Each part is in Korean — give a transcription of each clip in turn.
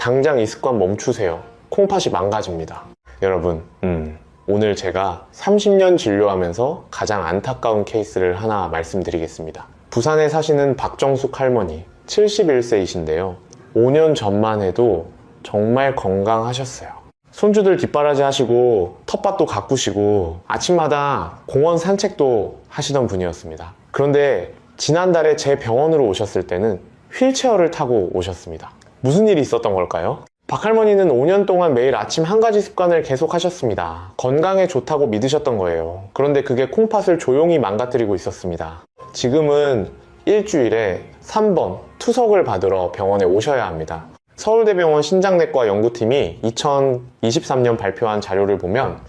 당장 이 습관 멈추세요. 콩팥이 망가집니다. 여러분, 오늘 제가 30년 진료하면서 가장 안타까운 케이스를 하나 말씀드리겠습니다. 부산에 사시는 박정숙 할머니 71세이신데요 5년 전만 해도 정말 건강하셨어요. 손주들 뒷바라지 하시고 텃밭도 가꾸시고 아침마다 공원 산책도 하시던 분이었습니다. 그런데 지난달에 제 병원으로 오셨을 때는 휠체어를 타고 오셨습니다. 무슨 일이 있었던 걸까요? 박할머니는 5년 동안 매일 아침 한 가지 습관을 계속 하셨습니다. 건강에 좋다고 믿으셨던 거예요. 그런데 그게 콩팥을 조용히 망가뜨리고 있었습니다. 지금은 일주일에 3번 투석을 받으러 병원에 오셔야 합니다. 서울대병원 신장내과 연구팀이 2023년 발표한 자료를 보면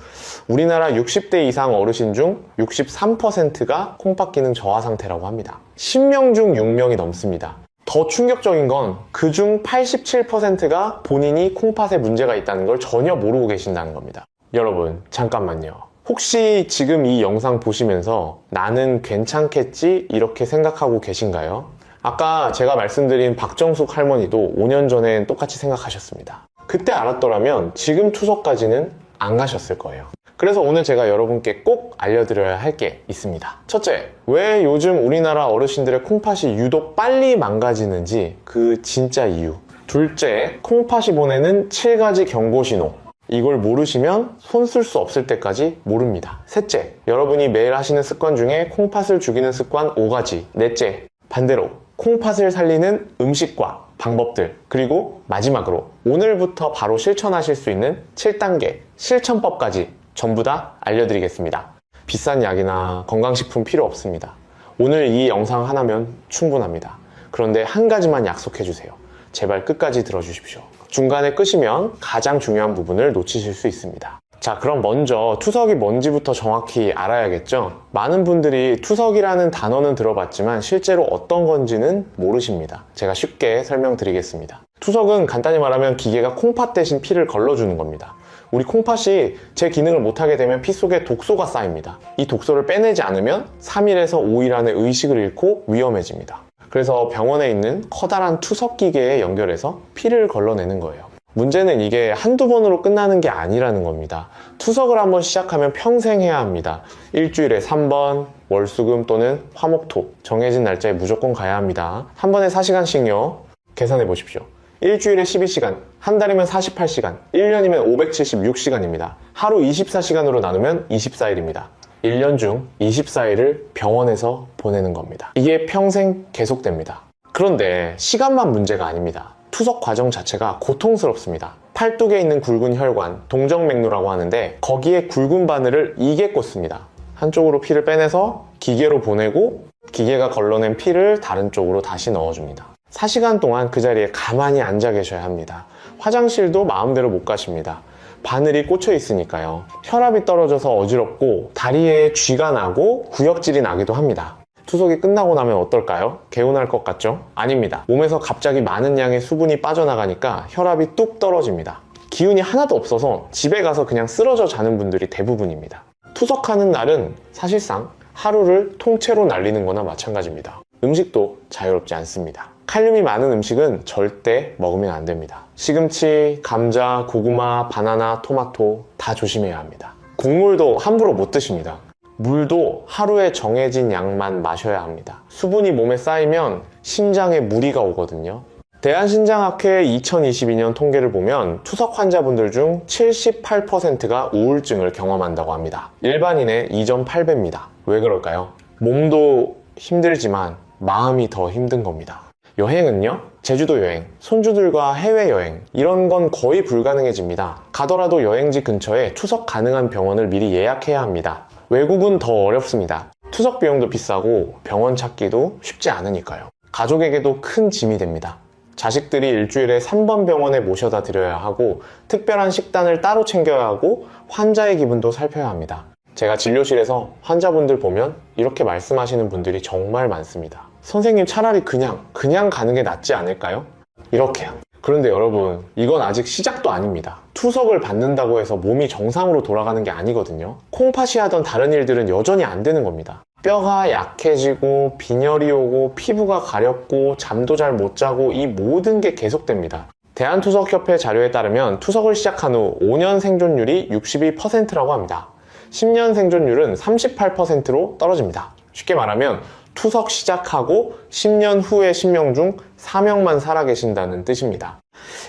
우리나라 60대 이상 어르신 중 63%가 콩팥 기능 저하 상태라고 합니다. 10명 중 6명이 넘습니다. 더 충격적인 건 그중 87%가 본인이 콩팥에 문제가 있다는 걸 전혀 모르고 계신다는 겁니다. 여러분, 잠깐만요. 혹시 지금 이 영상 보시면서 나는 괜찮겠지? 이렇게 생각하고 계신가요? 아까 제가 말씀드린 박정숙 할머니도 5년 전엔 똑같이 생각하셨습니다. 그때 알았더라면 지금 투석까지는 안 가셨을 거예요. 그래서 오늘 제가 여러분께 꼭 알려드려야 할 게 있습니다. 첫째, 왜 요즘 우리나라 어르신들의 콩팥이 유독 빨리 망가지는지 그 진짜 이유. 둘째, 콩팥이 보내는 7가지 경고신호. 이걸 모르시면 손 쓸 수 없을 때까지 모릅니다. 셋째, 여러분이 매일 하시는 습관 중에 콩팥을 죽이는 습관 5가지. 넷째, 반대로 콩팥을 살리는 음식과 방법들. 그리고 마지막으로 오늘부터 바로 실천하실 수 있는 7단계 실천법까지 전부 다 알려드리겠습니다. 비싼 약이나 건강식품 필요 없습니다. 오늘 이 영상 하나면 충분합니다. 그런데 한 가지만 약속해주세요. 제발 끝까지 들어주십시오. 중간에 끄시면 가장 중요한 부분을 놓치실 수 있습니다. 자, 그럼 먼저 투석이 뭔지부터 정확히 알아야겠죠? 많은 분들이 투석이라는 단어는 들어봤지만 실제로 어떤 건지는 모르십니다. 제가 쉽게 설명드리겠습니다. 투석은 간단히 말하면 기계가 콩팥 대신 피를 걸러주는 겁니다. 우리 콩팥이 제 기능을 못하게 되면 피 속에 독소가 쌓입니다. 이 독소를 빼내지 않으면 3일에서 5일 안에 의식을 잃고 위험해집니다. 그래서 병원에 있는 커다란 투석 기계에 연결해서 피를 걸러내는 거예요. 문제는 이게 한두 번으로 끝나는 게 아니라는 겁니다. 투석을 한번 시작하면 평생 해야 합니다. 일주일에 3번, 월수금 또는 화목토 정해진 날짜에 무조건 가야 합니다. 한 번에 4시간씩요. 계산해 보십시오. 일주일에 12시간, 한 달이면 48시간, 1년이면 576시간입니다. 하루 24시간으로 나누면 24일입니다. 1년 중 24일을 병원에서 보내는 겁니다. 이게 평생 계속됩니다. 그런데 시간만 문제가 아닙니다. 투석 과정 자체가 고통스럽습니다. 팔뚝에 있는 굵은 혈관, 동정맥류라고 하는데 거기에 굵은 바늘을 이게 꽂습니다. 한쪽으로 피를 빼내서 기계로 보내고 기계가 걸러낸 피를 다른 쪽으로 다시 넣어줍니다. 4시간 동안 그 자리에 가만히 앉아 계셔야 합니다. 화장실도 마음대로 못 가십니다. 바늘이 꽂혀 있으니까요. 혈압이 떨어져서 어지럽고 다리에 쥐가 나고 구역질이 나기도 합니다. 투석이 끝나고 나면 어떨까요? 개운할 것 같죠? 아닙니다. 몸에서 갑자기 많은 양의 수분이 빠져나가니까 혈압이 뚝 떨어집니다. 기운이 하나도 없어서 집에 가서 그냥 쓰러져 자는 분들이 대부분입니다. 투석하는 날은 사실상 하루를 통째로 날리는 거나 마찬가지입니다. 음식도 자유롭지 않습니다. 칼륨이 많은 음식은 절대 먹으면 안 됩니다. 시금치, 감자, 고구마, 바나나, 토마토 다 조심해야 합니다. 국물도 함부로 못 드십니다. 물도 하루에 정해진 양만 마셔야 합니다. 수분이 몸에 쌓이면 심장에 무리가 오거든요. 대한신장학회 2022년 통계를 보면 투석 환자분들 중 78%가 우울증을 경험한다고 합니다. 일반인의 2.8배입니다. 왜 그럴까요? 몸도 힘들지만 마음이 더 힘든 겁니다. 여행은요? 제주도 여행, 손주들과 해외여행 이런 건 거의 불가능해집니다. 가더라도 여행지 근처에 투석 가능한 병원을 미리 예약해야 합니다. 외국은 더 어렵습니다. 투석 비용도 비싸고 병원 찾기도 쉽지 않으니까요. 가족에게도 큰 짐이 됩니다. 자식들이 일주일에 3번 병원에 모셔다 드려야 하고 특별한 식단을 따로 챙겨야 하고 환자의 기분도 살펴야 합니다. 제가 진료실에서 환자분들 보면 이렇게 말씀하시는 분들이 정말 많습니다. 선생님 차라리 그냥 가는 게 낫지 않을까요? 이렇게요. 그런데 여러분, 이건 아직 시작도 아닙니다. 투석을 받는다고 해서 몸이 정상으로 돌아가는 게 아니거든요. 콩팥이 하던 다른 일들은 여전히 안 되는 겁니다. 뼈가 약해지고 빈혈이 오고 피부가 가렵고 잠도 잘 못 자고 이 모든 게 계속됩니다. 대한투석협회 자료에 따르면 투석을 시작한 후 5년 생존율이 62%라고 합니다. 10년 생존율은 38%로 떨어집니다. 쉽게 말하면 투석 시작하고 10년 후의 10명 중 4명만 살아계신다는 뜻입니다.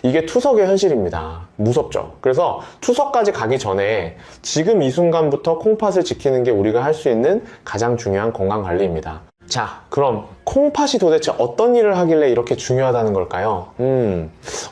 이게 투석의 현실입니다. 무섭죠? 그래서 투석까지 가기 전에 지금 이 순간부터 콩팥을 지키는 게 우리가 할 수 있는 가장 중요한 건강관리입니다. 자, 그럼 콩팥이 도대체 어떤 일을 하길래 이렇게 중요하다는 걸까요?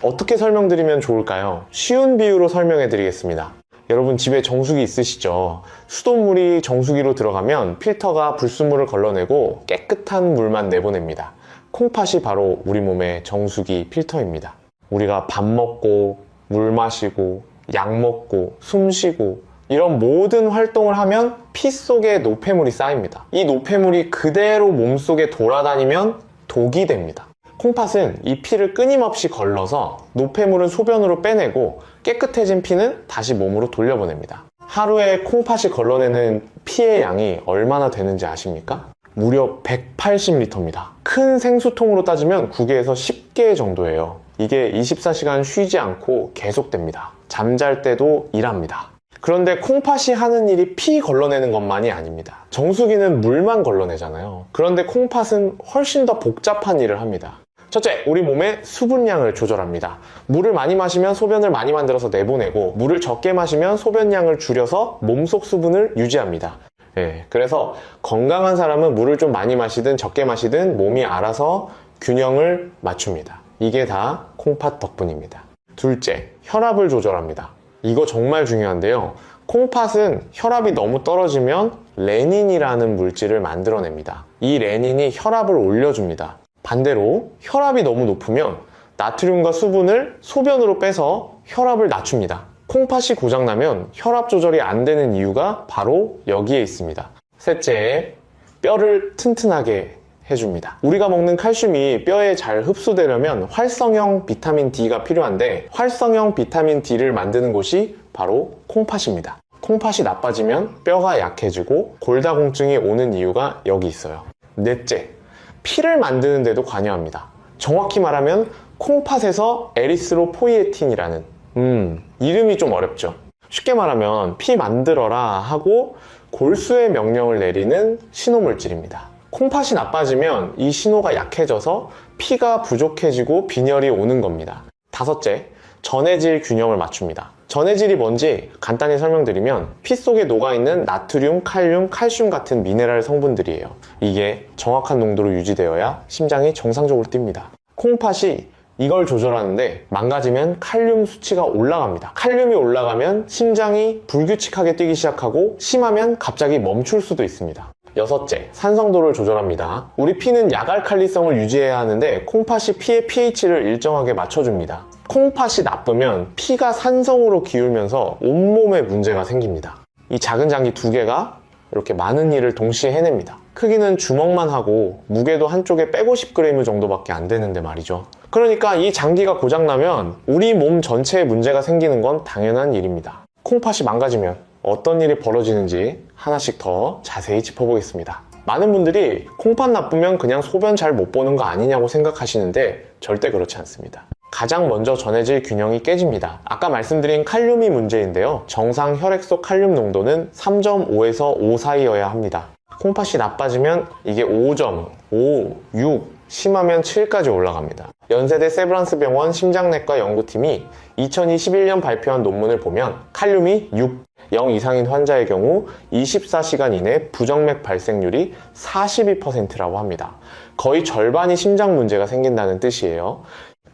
어떻게 설명드리면 좋을까요? 쉬운 비유로 설명해 드리겠습니다. 여러분 집에 정수기 있으시죠? 수돗물이 정수기로 들어가면 필터가 불순물을 걸러내고 깨끗한 물만 내보냅니다. 콩팥이 바로 우리 몸의 정수기 필터입니다. 우리가 밥 먹고 물 마시고 약 먹고 숨 쉬고 이런 모든 활동을 하면 피 속에 노폐물이 쌓입니다. 이 노폐물이 그대로 몸속에 돌아다니면 독이 됩니다. 콩팥은 이 피를 끊임없이 걸러서 노폐물은 소변으로 빼내고 깨끗해진 피는 다시 몸으로 돌려보냅니다. 하루에 콩팥이 걸러내는 피의 양이 얼마나 되는지 아십니까? 무려 180리터입니다. 큰 생수통으로 따지면 9개에서 10개 정도예요. 이게 24시간 쉬지 않고 계속됩니다. 잠잘 때도 일합니다. 그런데 콩팥이 하는 일이 피 걸러내는 것만이 아닙니다. 정수기는 물만 걸러내잖아요. 그런데 콩팥은 훨씬 더 복잡한 일을 합니다. 첫째, 우리 몸의 수분량을 조절합니다. 물을 많이 마시면 소변을 많이 만들어서 내보내고 물을 적게 마시면 소변량을 줄여서 몸속 수분을 유지합니다. 그래서 건강한 사람은 물을 좀 많이 마시든 적게 마시든 몸이 알아서 균형을 맞춥니다. 이게 다 콩팥 덕분입니다. 둘째, 혈압을 조절합니다. 이거 정말 중요한데요. 콩팥은 혈압이 너무 떨어지면 레닌이라는 물질을 만들어냅니다. 이 레닌이 혈압을 올려줍니다. 반대로 혈압이 너무 높으면 나트륨과 수분을 소변으로 빼서 혈압을 낮춥니다. 콩팥이 고장나면 혈압 조절이 안 되는 이유가 바로 여기에 있습니다. 셋째, 뼈를 튼튼하게 해줍니다. 우리가 먹는 칼슘이 뼈에 잘 흡수되려면 활성형 비타민 D가 필요한데 활성형 비타민 D를 만드는 곳이 바로 콩팥입니다. 콩팥이 나빠지면 뼈가 약해지고 골다공증이 오는 이유가 여기 있어요. 넷째, 피를 만드는 데도 관여합니다. 정확히 말하면 콩팥에서 에리스로포이에틴이라는 이름이 좀 어렵죠. 쉽게 말하면 피 만들어라 하고 골수의 명령을 내리는 신호물질입니다. 콩팥이 나빠지면 이 신호가 약해져서 피가 부족해지고 빈혈이 오는 겁니다. 다섯째, 전해질 균형을 맞춥니다. 전해질이 뭔지 간단히 설명드리면 피 속에 녹아있는 나트륨, 칼륨, 칼슘 같은 미네랄 성분들이에요. 이게 정확한 농도로 유지되어야 심장이 정상적으로 뜁니다. 콩팥이 이걸 조절하는데 망가지면 칼륨 수치가 올라갑니다. 칼륨이 올라가면 심장이 불규칙하게 뛰기 시작하고 심하면 갑자기 멈출 수도 있습니다. 여섯째, 산성도를 조절합니다. 우리 피는 약알칼리성을 유지해야 하는데 콩팥이 피의 pH를 일정하게 맞춰줍니다. 콩팥이 나쁘면 피가 산성으로 기울면서 온몸에 문제가 생깁니다. 이 작은 장기 두 개가 이렇게 많은 일을 동시에 해냅니다. 크기는 주먹만 하고 무게도 한쪽에 150g 정도밖에 안 되는데 말이죠. 그러니까 이 장기가 고장나면 우리 몸 전체에 문제가 생기는 건 당연한 일입니다. 콩팥이 망가지면 어떤 일이 벌어지는지 하나씩 더 자세히 짚어보겠습니다. 많은 분들이 콩팥 나쁘면 그냥 소변 잘 못 보는 거 아니냐고 생각하시는데 절대 그렇지 않습니다. 가장 먼저 전해질 균형이 깨집니다. 아까 말씀드린 칼륨이 문제인데요. 정상 혈액 속 칼륨 농도는 3.5에서 5 사이여야 합니다. 콩팥이 나빠지면 이게 5.5, 6, 심하면 7까지 올라갑니다. 연세대 세브란스 병원 심장내과 연구팀이 2021년 발표한 논문을 보면 칼륨이 6, 0 이상인 환자의 경우 24시간 이내 부정맥 발생률이 42%라고 합니다. 거의 절반이 심장 문제가 생긴다는 뜻이에요.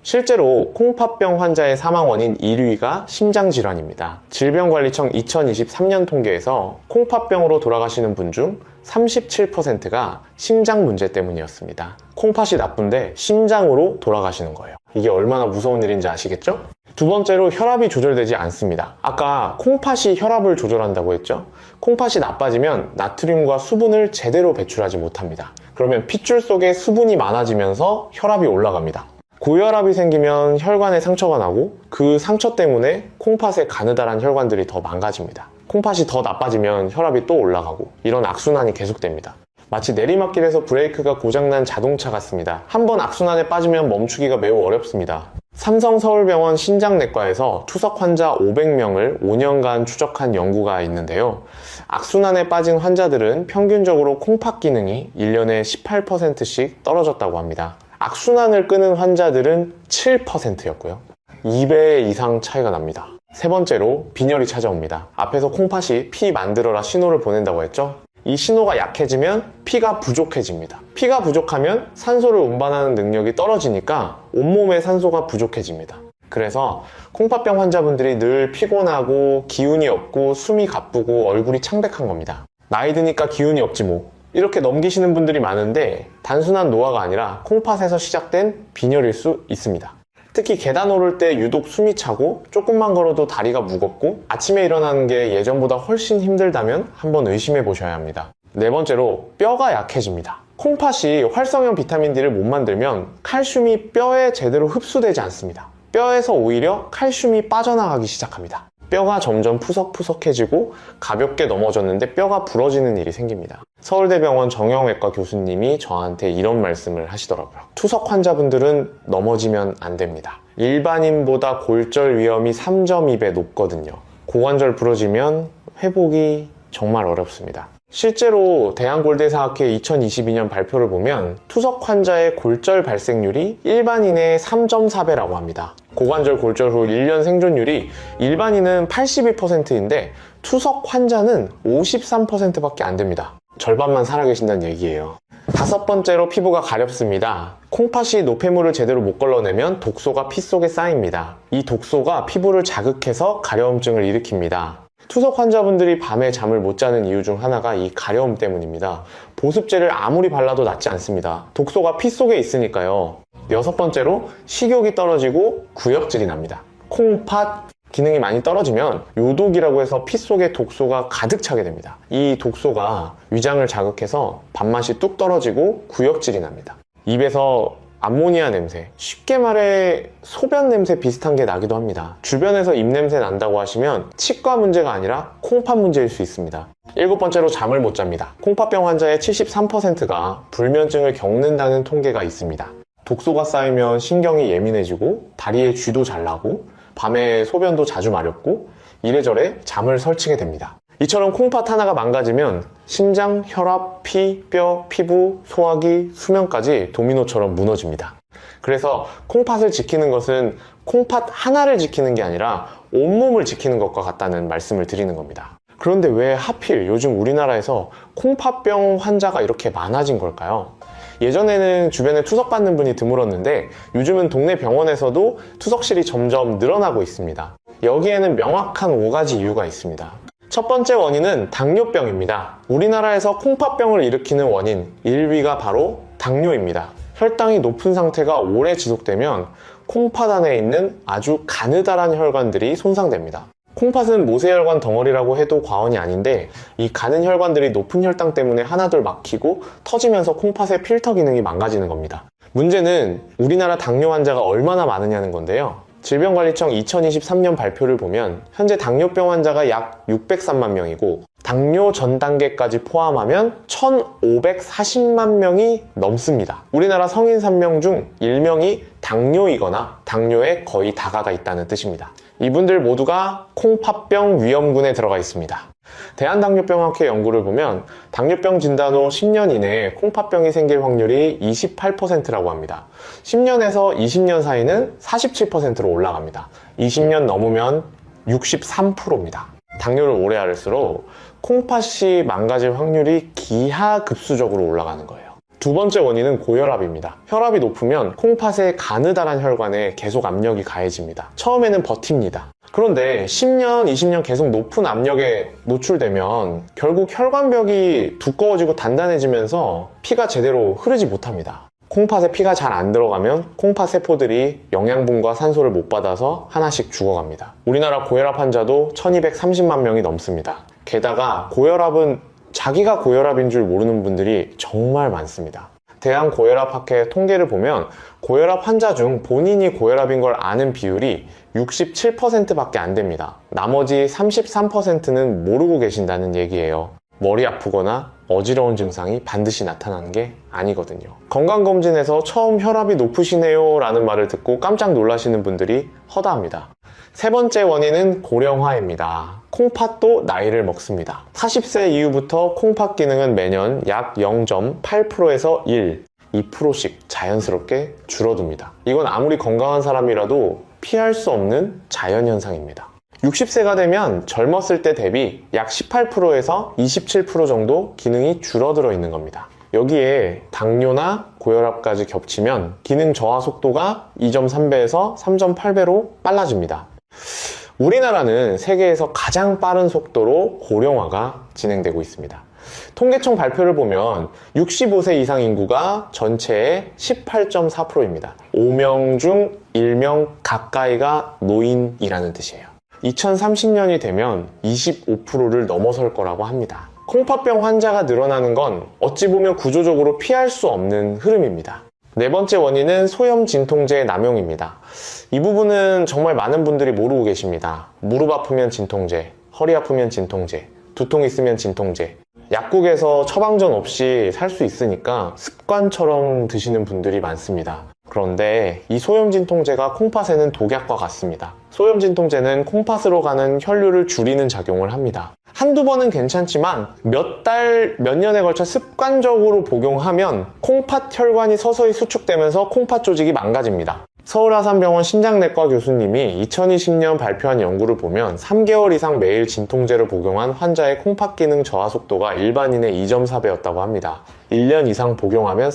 실제로 콩팥병 환자의 사망 원인 1위가 심장질환입니다. 질병관리청 2023년 통계에서 콩팥병으로 돌아가시는 분 중 37%가 심장 문제 때문이었습니다. 콩팥이 나쁜데 심장으로 돌아가시는 거예요. 이게 얼마나 무서운 일인지 아시겠죠? 두 번째로 혈압이 조절되지 않습니다. 아까 콩팥이 혈압을 조절한다고 했죠? 콩팥이 나빠지면 나트륨과 수분을 제대로 배출하지 못합니다. 그러면 핏줄 속에 수분이 많아지면서 혈압이 올라갑니다. 고혈압이 생기면 혈관에 상처가 나고 그 상처 때문에 콩팥의 가느다란 혈관들이 더 망가집니다. 콩팥이 더 나빠지면 혈압이 또 올라가고 이런 악순환이 계속됩니다. 마치 내리막길에서 브레이크가 고장난 자동차 같습니다. 한번 악순환에 빠지면 멈추기가 매우 어렵습니다. 삼성서울병원 신장내과에서 투석 환자 500명을 5년간 추적한 연구가 있는데요. 악순환에 빠진 환자들은 평균적으로 콩팥 기능이 1년에 18%씩 떨어졌다고 합니다. 악순환을 끄는 환자들은 7%였고요. 2배 이상 차이가 납니다. 세 번째로 빈혈이 찾아옵니다. 앞에서 콩팥이 피 만들어라 신호를 보낸다고 했죠? 이 신호가 약해지면 피가 부족해집니다. 피가 부족하면 산소를 운반하는 능력이 떨어지니까 온몸에 산소가 부족해집니다. 그래서 콩팥병 환자분들이 늘 피곤하고 기운이 없고 숨이 가쁘고 얼굴이 창백한 겁니다. 나이 드니까 기운이 없지 뭐, 이렇게 넘기시는 분들이 많은데 단순한 노화가 아니라 콩팥에서 시작된 빈혈일 수 있습니다. 특히 계단 오를 때 유독 숨이 차고 조금만 걸어도 다리가 무겁고 아침에 일어나는 게 예전보다 훨씬 힘들다면 한번 의심해 보셔야 합니다. 네 번째로 뼈가 약해집니다. 콩팥이 활성형 비타민 D를 못 만들면 칼슘이 뼈에 제대로 흡수되지 않습니다. 뼈에서 오히려 칼슘이 빠져나가기 시작합니다. 뼈가 점점 푸석푸석해지고 가볍게 넘어졌는데 뼈가 부러지는 일이 생깁니다. 서울대병원 정형외과 교수님이 저한테 이런 말씀을 하시더라고요. 투석 환자분들은 넘어지면 안 됩니다. 일반인보다 골절 위험이 3.2배 높거든요. 고관절 부러지면 회복이 정말 어렵습니다. 실제로 대한골대사학회 2022년 발표를 보면 투석 환자의 골절 발생률이 일반인의 3.4배라고 합니다. 고관절 골절 후 1년 생존율이 일반인은 82%인데 투석 환자는 53%밖에 안 됩니다. 절반만 살아계신다는 얘기예요. 다섯 번째로 피부가 가렵습니다. 콩팥이 노폐물을 제대로 못 걸러내면 독소가 피 속에 쌓입니다. 이 독소가 피부를 자극해서 가려움증을 일으킵니다. 투석 환자분들이 밤에 잠을 못 자는 이유 중 하나가 이 가려움 때문입니다. 보습제를 아무리 발라도 낫지 않습니다. 독소가 피 속에 있으니까요. 여섯 번째로 식욕이 떨어지고 구역질이 납니다. 콩팥 기능이 많이 떨어지면 요독이라고 해서 피 속에 독소가 가득 차게 됩니다. 이 독소가 위장을 자극해서 밥맛이 뚝 떨어지고 구역질이 납니다. 입에서 암모니아 냄새, 쉽게 말해 소변 냄새 비슷한 게 나기도 합니다. 주변에서 입냄새 난다고 하시면 치과 문제가 아니라 콩팥 문제일 수 있습니다. 일곱 번째로 잠을 못 잡니다. 콩팥병 환자의 73%가 불면증을 겪는다는 통계가 있습니다. 독소가 쌓이면 신경이 예민해지고 다리에 쥐도 잘 나고 밤에 소변도 자주 마렵고 이래저래 잠을 설치게 됩니다. 이처럼 콩팥 하나가 망가지면 심장, 혈압, 피, 뼈, 피부, 소화기, 수면까지 도미노처럼 무너집니다. 그래서 콩팥을 지키는 것은 콩팥 하나를 지키는 게 아니라 온몸을 지키는 것과 같다는 말씀을 드리는 겁니다. 그런데 왜 하필 요즘 우리나라에서 콩팥병 환자가 이렇게 많아진 걸까요? 예전에는 주변에 투석받는 분이 드물었는데 요즘은 동네 병원에서도 투석실이 점점 늘어나고 있습니다. 여기에는 명확한 5가지 이유가 있습니다. 첫 번째 원인은 당뇨병입니다. 우리나라에서 콩팥병을 일으키는 원인 1위가 바로 당뇨입니다. 혈당이 높은 상태가 오래 지속되면 콩팥 안에 있는 아주 가느다란 혈관들이 손상됩니다. 콩팥은 모세혈관 덩어리라고 해도 과언이 아닌데 이 가는 혈관들이 높은 혈당 때문에 하나둘 막히고 터지면서 콩팥의 필터 기능이 망가지는 겁니다. 문제는 우리나라 당뇨 환자가 얼마나 많으냐는 건데요. 질병관리청 2023년 발표를 보면 현재 당뇨병 환자가 약 603만 명이고 당뇨 전 단계까지 포함하면 1,540만 명이 넘습니다. 우리나라 성인 3명 중 1명이 당뇨이거나 당뇨에 거의 다가가 있다는 뜻입니다. 이분들 모두가 콩팥병 위험군에 들어가 있습니다. 대한당뇨병학회 연구를 보면 당뇨병 진단 후 10년 이내에 콩팥병이 생길 확률이 28%라고 합니다. 10년에서 20년 사이는 47%로 올라갑니다. 20년 넘으면 63%입니다. 당뇨를 오래 앓을수록 콩팥이 망가질 확률이 기하급수적으로 올라가는 거예요. 두 번째 원인은 고혈압입니다. 혈압이 높으면 콩팥의 가느다란 혈관에 계속 압력이 가해집니다. 처음에는 버팁니다. 그런데 10년, 20년 계속 높은 압력에 노출되면 결국 혈관벽이 두꺼워지고 단단해지면서 피가 제대로 흐르지 못합니다. 콩팥에 피가 잘 안 들어가면 콩팥 세포들이 영양분과 산소를 못 받아서 하나씩 죽어갑니다. 우리나라 고혈압 환자도 1230만 명이 넘습니다. 게다가 고혈압은 자기가 고혈압인 줄 모르는 분들이 정말 많습니다. 대한고혈압학회 통계를 보면 고혈압 환자 중 본인이 고혈압인 걸 아는 비율이 67%밖에 안 됩니다. 나머지 33%는 모르고 계신다는 얘기예요. 머리 아프거나 어지러운 증상이 반드시 나타나는 게 아니거든요. 건강검진에서 처음 혈압이 높으시네요 라는 말을 듣고 깜짝 놀라시는 분들이 허다합니다. 세 번째 원인은 고령화입니다. 콩팥도 나이를 먹습니다. 40세 이후부터 콩팥 기능은 매년 약 0.8%에서 1, 2%씩 자연스럽게 줄어듭니다. 이건 아무리 건강한 사람이라도 피할 수 없는 자연현상입니다. 60세가 되면 젊었을 때 대비 약 18%에서 27% 정도 기능이 줄어들어 있는 겁니다. 여기에 당뇨나 고혈압까지 겹치면 기능 저하 속도가 2.3배에서 3.8배로 빨라집니다. 우리나라는 세계에서 가장 빠른 속도로 고령화가 진행되고 있습니다. 통계청 발표를 보면 65세 이상 인구가 전체의 18.4%입니다. 5명 중 1명 가까이가 노인이라는 뜻이에요. 2030년이 되면 25%를 넘어설 거라고 합니다. 콩팥병 환자가 늘어나는 건 어찌 보면 구조적으로 피할 수 없는 흐름입니다. 네 번째 원인은 소염 진통제의 남용입니다. 이 부분은 정말 많은 분들이 모르고 계십니다. 무릎 아프면 진통제, 허리 아프면 진통제, 두통 있으면 진통제. 약국에서 처방전 없이 살 수 있으니까 습관처럼 드시는 분들이 많습니다. 그런데 이 소염 진통제가 콩팥에는 독약과 같습니다. 소염 진통제는 콩팥으로 가는 혈류를 줄이는 작용을 합니다. 한두 번은 괜찮지만 몇 달, 몇 년에 걸쳐 습관적으로 복용하면 콩팥 혈관이 서서히 수축되면서 콩팥 조직이 망가집니다. 서울아산병원 신장내과 교수님이 2020년 발표한 연구를 보면 3개월 이상 매일 진통제를 복용한 환자의 콩팥 기능 저하 속도가 일반인의 2.4배였다고 합니다. 1년 이상 복용하면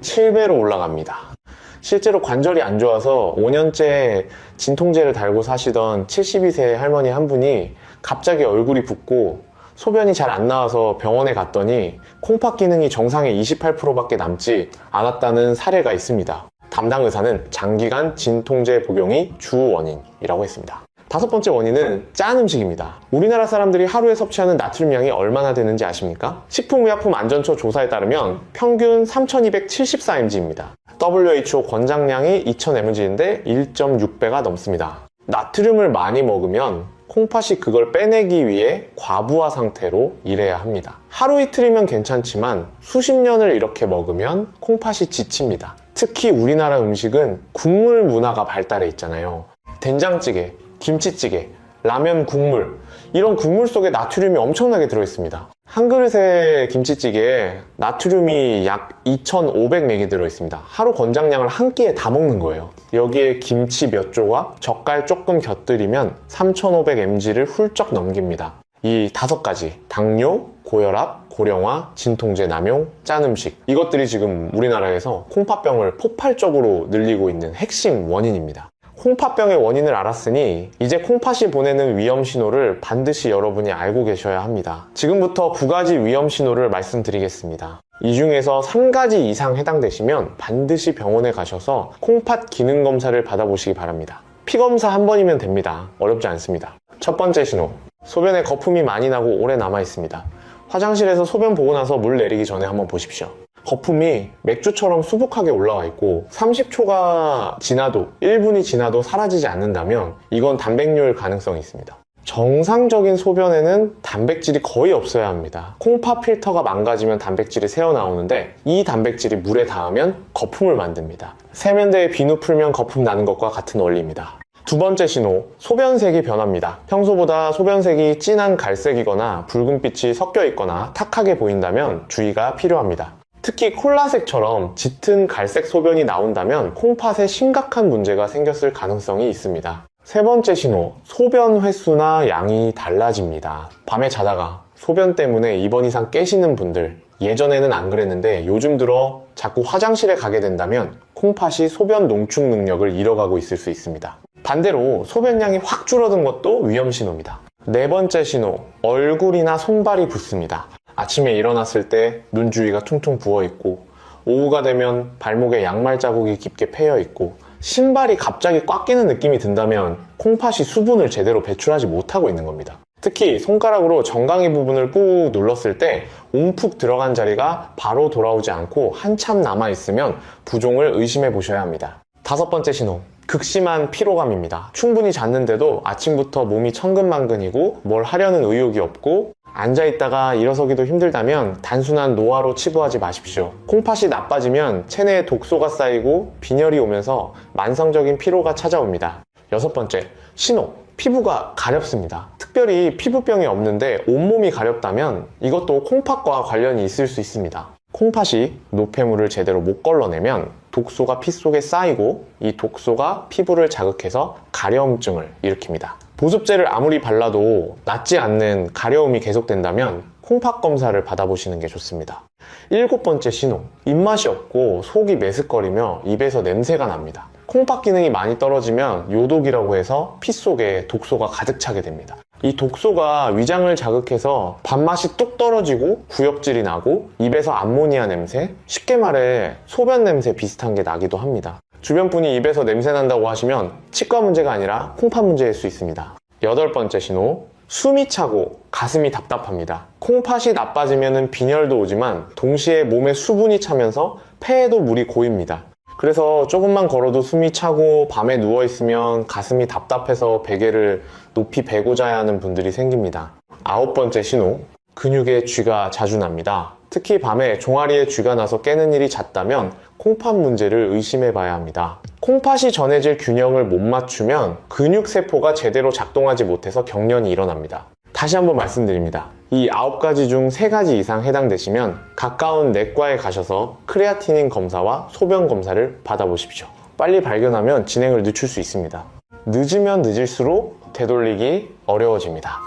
7배로 올라갑니다. 실제로 관절이 안 좋아서 5년째 진통제를 달고 사시던 72세 할머니 한 분이 갑자기 얼굴이 붓고 소변이 잘 안 나와서 병원에 갔더니 콩팥 기능이 정상의 28%밖에 남지 않았다는 사례가 있습니다. 담당 의사는 장기간 진통제 복용이 주 원인이라고 했습니다. 다섯 번째 원인은 짠 음식입니다. 우리나라 사람들이 하루에 섭취하는 나트륨 양이 얼마나 되는지 아십니까? 식품의약품안전처 조사에 따르면 평균 3274mg입니다. WHO 권장량이 2000mg인데 1.6배가 넘습니다. 나트륨을 많이 먹으면 콩팥이 그걸 빼내기 위해 과부하 상태로 일해야 합니다. 하루 이틀이면 괜찮지만 수십 년을 이렇게 먹으면 콩팥이 지칩니다. 특히 우리나라 음식은 국물 문화가 발달해 있잖아요. 된장찌개, 김치찌개, 라면 국물, 이런 국물 속에 나트륨이 엄청나게 들어있습니다. 한 그릇의 김치찌개에 나트륨이 약 2500mg 들어있습니다. 하루 권장량을 한 끼에 다 먹는 거예요. 여기에 김치 몇 조각, 젓갈 조금 곁들이면 3500mg를 훌쩍 넘깁니다. 이 5가지, 당뇨, 고혈압, 고령화, 진통제 남용, 짠 음식, 이것들이 지금 우리나라에서 콩팥병을 폭발적으로 늘리고 있는 핵심 원인입니다. 콩팥병의 원인을 알았으니 이제 콩팥이 보내는 위험 신호를 반드시 여러분이 알고 계셔야 합니다. 지금부터 9가지 위험 신호를 말씀드리겠습니다. 이 중에서 3가지 이상 해당되시면 반드시 병원에 가셔서 콩팥 기능 검사를 받아보시기 바랍니다. 피 검사 한 번이면 됩니다. 어렵지 않습니다. 첫 번째 신호, 소변에 거품이 많이 나고 오래 남아 있습니다. 화장실에서 소변 보고 나서 물 내리기 전에 한번 보십시오. 거품이 맥주처럼 수북하게 올라와 있고 30초가 지나도 1분이 지나도 사라지지 않는다면 이건 단백뇨일 가능성이 있습니다. 정상적인 소변에는 단백질이 거의 없어야 합니다. 콩팥 필터가 망가지면 단백질이 새어나오는데 이 단백질이 물에 닿으면 거품을 만듭니다. 세면대에 비누 풀면 거품 나는 것과 같은 원리입니다. 두 번째 신호, 소변색이 변합니다. 평소보다 소변색이 진한 갈색이거나 붉은빛이 섞여 있거나 탁하게 보인다면 주의가 필요합니다. 특히 콜라색처럼 짙은 갈색 소변이 나온다면 콩팥에 심각한 문제가 생겼을 가능성이 있습니다. 세 번째 신호, 소변 횟수나 양이 달라집니다. 밤에 자다가 소변 때문에 2번 이상 깨시는 분들, 예전에는 안 그랬는데 요즘 들어 자꾸 화장실에 가게 된다면 콩팥이 소변 농축 능력을 잃어가고 있을 수 있습니다. 반대로 소변량이 확 줄어든 것도 위험 신호입니다. 네 번째 신호, 얼굴이나 손발이 붓습니다. 아침에 일어났을 때 눈 주위가 퉁퉁 부어있고 오후가 되면 발목에 양말 자국이 깊게 패여있고 신발이 갑자기 꽉 끼는 느낌이 든다면 콩팥이 수분을 제대로 배출하지 못하고 있는 겁니다. 특히 손가락으로 정강이 부분을 꾹 눌렀을 때 움푹 들어간 자리가 바로 돌아오지 않고 한참 남아있으면 부종을 의심해 보셔야 합니다. 다섯 번째 신호, 극심한 피로감입니다. 충분히 잤는데도 아침부터 몸이 천근만근이고 뭘 하려는 의욕이 없고 앉아있다가 일어서기도 힘들다면 단순한 노화로 치부하지 마십시오. 콩팥이 나빠지면 체내에 독소가 쌓이고 빈혈이 오면서 만성적인 피로가 찾아옵니다. 6번째, 신호. 피부가 가렵습니다. 특별히 피부병이 없는데 온몸이 가렵다면 이것도 콩팥과 관련이 있을 수 있습니다. 콩팥이 노폐물을 제대로 못 걸러내면 독소가 피 속에 쌓이고 이 독소가 피부를 자극해서 가려움증을 일으킵니다. 보습제를 아무리 발라도 낫지 않는 가려움이 계속된다면 콩팥 검사를 받아보시는 게 좋습니다. 7번째 신호. 입맛이 없고 속이 메스꺼리며 입에서 냄새가 납니다. 콩팥 기능이 많이 떨어지면 요독이라고 해서 피 속에 독소가 가득 차게 됩니다. 이 독소가 위장을 자극해서 밥맛이 뚝 떨어지고 구역질이 나고 입에서 암모니아 냄새, 쉽게 말해 소변 냄새 비슷한 게 나기도 합니다. 주변 분이 입에서 냄새 난다고 하시면 치과 문제가 아니라 콩팥 문제일 수 있습니다. 8번째 신호. 숨이 차고 가슴이 답답합니다. 콩팥이 나빠지면 빈혈도 오지만 동시에 몸에 수분이 차면서 폐에도 물이 고입니다. 그래서 조금만 걸어도 숨이 차고 밤에 누워있으면 가슴이 답답해서 베개를 높이 베고 자야 하는 분들이 생깁니다. 9번째 신호. 근육에 쥐가 자주 납니다. 특히 밤에 종아리에 쥐가 나서 깨는 일이 잦다면 콩팥 문제를 의심해 봐야 합니다. 콩팥이 전해질 균형을 못 맞추면 근육세포가 제대로 작동하지 못해서 경련이 일어납니다. 다시 한번 말씀드립니다. 이 9가지 중 3가지 이상 해당되시면 가까운 내과에 가셔서 크레아티닌 검사와 소변 검사를 받아보십시오. 빨리 발견하면 진행을 늦출 수 있습니다. 늦으면 늦을수록 되돌리기 어려워집니다.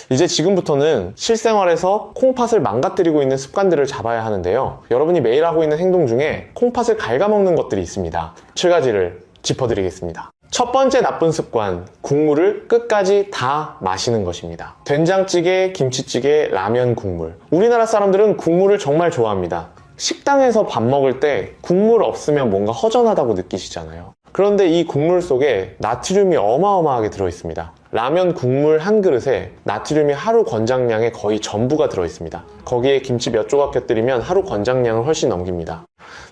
이제 지금부터는 실생활에서 콩팥을 망가뜨리고 있는 습관들을 잡아야 하는데요. 여러분이 매일 하고 있는 행동 중에 콩팥을 갉아먹는 것들이 있습니다. 7가지를 짚어드리겠습니다. 첫 번째 나쁜 습관, 국물을 끝까지 다 마시는 것입니다. 된장찌개, 김치찌개, 라면 국물. 우리나라 사람들은 국물을 정말 좋아합니다. 식당에서 밥 먹을 때 국물 없으면 뭔가 허전하다고 느끼시잖아요. 그런데 이 국물 속에 나트륨이 어마어마하게 들어있습니다. 라면 국물 한 그릇에 나트륨이 하루 권장량의 거의 전부가 들어있습니다. 거기에 김치 몇 조각 곁들이면 하루 권장량을 훨씬 넘깁니다.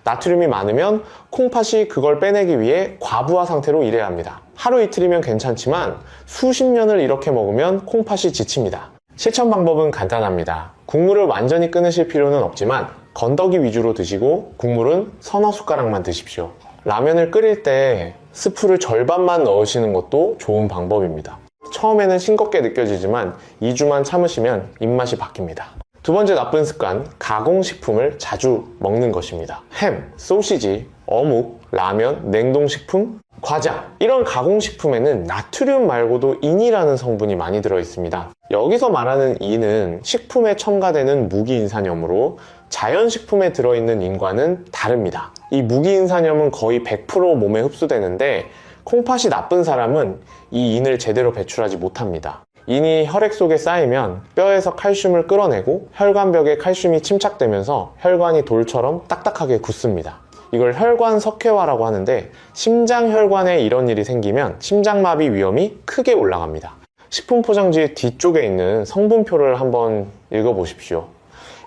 나트륨이 많으면 콩팥이 그걸 빼내기 위해 과부하 상태로 일해야 합니다. 하루 이틀이면 괜찮지만 수십 년을 이렇게 먹으면 콩팥이 지칩니다. 실천 방법은 간단합니다. 국물을 완전히 끊으실 필요는 없지만 건더기 위주로 드시고 국물은 서너 숟가락만 드십시오. 라면을 끓일 때 스프를 절반만 넣으시는 것도 좋은 방법입니다. 처음에는 싱겁게 느껴지지만 2주만 참으시면 입맛이 바뀝니다. 두 번째 나쁜 습관, 가공식품을 자주 먹는 것입니다. 햄, 소시지, 어묵, 라면, 냉동식품, 과자, 이런 가공식품에는 나트륨 말고도 인이라는 성분이 많이 들어있습니다. 여기서 말하는 인은 식품에 첨가되는 무기인산염으로 자연식품에 들어있는 인과는 다릅니다. 이 무기인산염은 거의 100% 몸에 흡수되는데 콩팥이 나쁜 사람은 이 인을 제대로 배출하지 못합니다. 인이 혈액 속에 쌓이면 뼈에서 칼슘을 끌어내고 혈관벽에 칼슘이 침착되면서 혈관이 돌처럼 딱딱하게 굳습니다. 이걸 혈관 석회화라고 하는데 심장혈관에 이런 일이 생기면 심장마비 위험이 크게 올라갑니다. 식품 포장지 뒤쪽에 있는 성분표를 한번 읽어보십시오.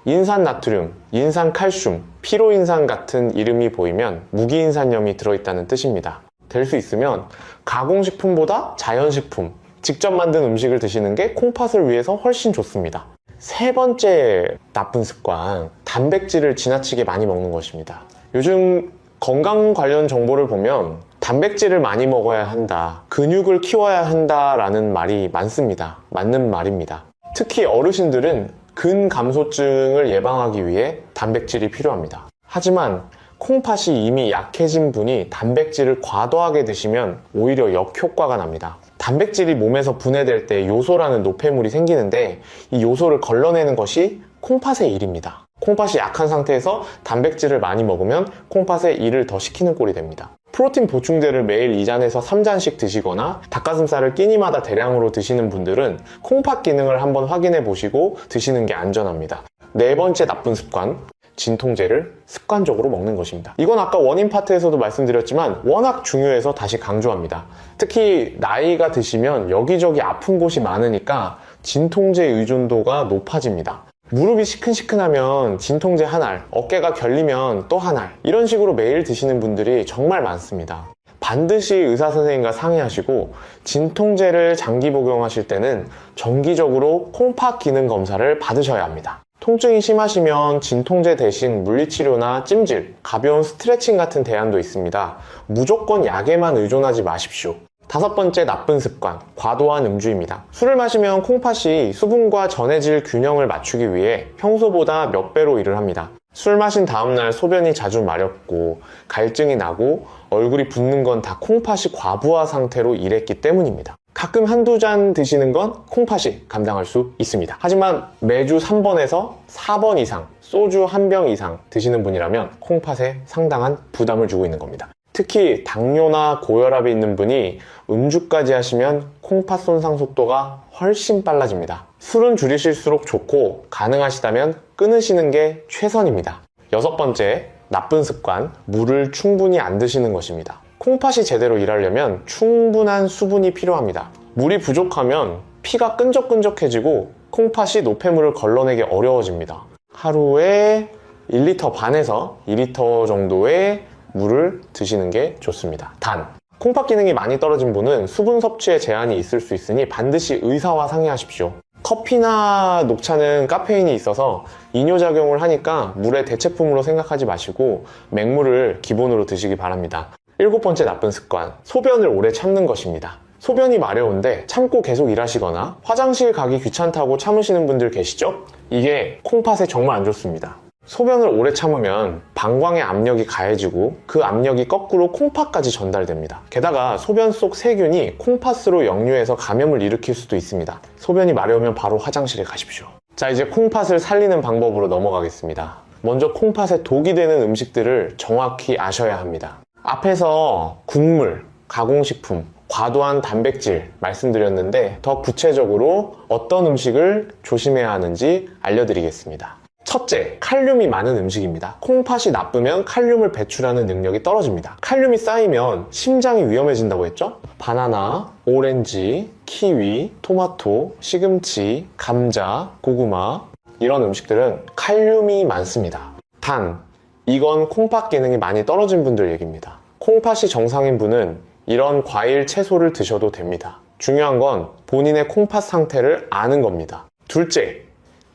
인산나트륨, 인산칼슘, 피로인산 같은 이름이 보이면 무기인산염이 들어있다는 뜻입니다. 될 수 있으면 가공식품보다 자연식품, 직접 만든 음식을 드시는 게 콩팥을 위해서 훨씬 좋습니다. 세 번째 나쁜 습관, 단백질을 지나치게 많이 먹는 것입니다. 요즘 건강 관련 정보를 보면 단백질을 많이 먹어야 한다, 근육을 키워야 한다라는 말이 많습니다. 맞는 말입니다. 특히 어르신들은 근감소증을 예방하기 위해 단백질이 필요합니다. 하지만 콩팥이 이미 약해진 분이 단백질을 과도하게 드시면 오히려 역효과가 납니다. 단백질이 몸에서 분해될 때 요소라는 노폐물이 생기는데 이 요소를 걸러내는 것이 콩팥의 일입니다. 콩팥이 약한 상태에서 단백질을 많이 먹으면 콩팥에 일을 더 시키는 꼴이 됩니다. 프로틴 보충제를 매일 2잔에서 3잔씩 드시거나 닭가슴살을 끼니마다 대량으로 드시는 분들은 콩팥 기능을 한번 확인해 보시고 드시는 게 안전합니다. 네 번째 나쁜 습관, 진통제를 습관적으로 먹는 것입니다. 이건 아까 원인 파트에서도 말씀드렸지만 워낙 중요해서 다시 강조합니다. 특히 나이가 드시면 여기저기 아픈 곳이 많으니까 진통제 의존도가 높아집니다. 무릎이 시큰시큰하면 진통제 한 알, 어깨가 결리면 또 한 알, 이런 식으로 매일 드시는 분들이 정말 많습니다. 반드시 의사 선생님과 상의하시고 진통제를 장기 복용하실 때는 정기적으로 콩팥 기능 검사를 받으셔야 합니다. 통증이 심하시면 진통제 대신 물리치료나 찜질, 가벼운 스트레칭 같은 대안도 있습니다. 무조건 약에만 의존하지 마십시오. 5번째 나쁜 습관, 과도한 음주입니다. 술을 마시면 콩팥이 수분과 전해질 균형을 맞추기 위해 평소보다 몇 배로 일을 합니다. 술 마신 다음날 소변이 자주 마렵고 갈증이 나고 얼굴이 붓는 건 다 콩팥이 과부하 상태로 일했기 때문입니다. 가끔 한두 잔 드시는 건 콩팥이 감당할 수 있습니다. 하지만 매주 3번에서 4번 이상, 소주 한 병 이상 드시는 분이라면 콩팥에 상당한 부담을 주고 있는 겁니다. 특히 당뇨나 고혈압이 있는 분이 음주까지 하시면 콩팥 손상 속도가 훨씬 빨라집니다. 술은 줄이실수록 좋고 가능하시다면 끊으시는 게 최선입니다. 6번째, 나쁜 습관, 물을 충분히 안 드시는 것입니다. 콩팥이 제대로 일하려면 충분한 수분이 필요합니다. 물이 부족하면 피가 끈적끈적해지고 콩팥이 노폐물을 걸러내기 어려워집니다. 하루에 1리터 반에서 2리터 정도의 물을 드시는 게 좋습니다. 단, 콩팥 기능이 많이 떨어진 분은 수분 섭취에 제한이 있을 수 있으니 반드시 의사와 상의하십시오. 커피나 녹차는 카페인이 있어서 이뇨작용을 하니까 물의 대체품으로 생각하지 마시고 맹물을 기본으로 드시기 바랍니다. 7번째 나쁜 습관, 소변을 오래 참는 것입니다. 소변이 마려운데 참고 계속 일하시거나 화장실 가기 귀찮다고 참으시는 분들 계시죠? 이게 콩팥에 정말 안 좋습니다. 소변을 오래 참으면 방광의 압력이 가해지고 그 압력이 거꾸로 콩팥까지 전달됩니다. 게다가 소변 속 세균이 콩팥으로 역류해서 감염을 일으킬 수도 있습니다. 소변이 마려우면 바로 화장실에 가십시오. 자, 이제 콩팥을 살리는 방법으로 넘어가겠습니다. 먼저 콩팥에 독이 되는 음식들을 정확히 아셔야 합니다. 앞에서 국물, 가공식품, 과도한 단백질 말씀드렸는데 더 구체적으로 어떤 음식을 조심해야 하는지 알려드리겠습니다. 첫째, 칼륨이 많은 음식입니다. 콩팥이 나쁘면 칼륨을 배출하는 능력이 떨어집니다. 칼륨이 쌓이면 심장이 위험해진다고 했죠? 바나나, 오렌지, 키위, 토마토, 시금치, 감자, 고구마 이런 음식들은 칼륨이 많습니다. 단, 이건 콩팥 기능이 많이 떨어진 분들 얘기입니다. 콩팥이 정상인 분은 이런 과일, 채소를 드셔도 됩니다. 중요한 건 본인의 콩팥 상태를 아는 겁니다. 둘째,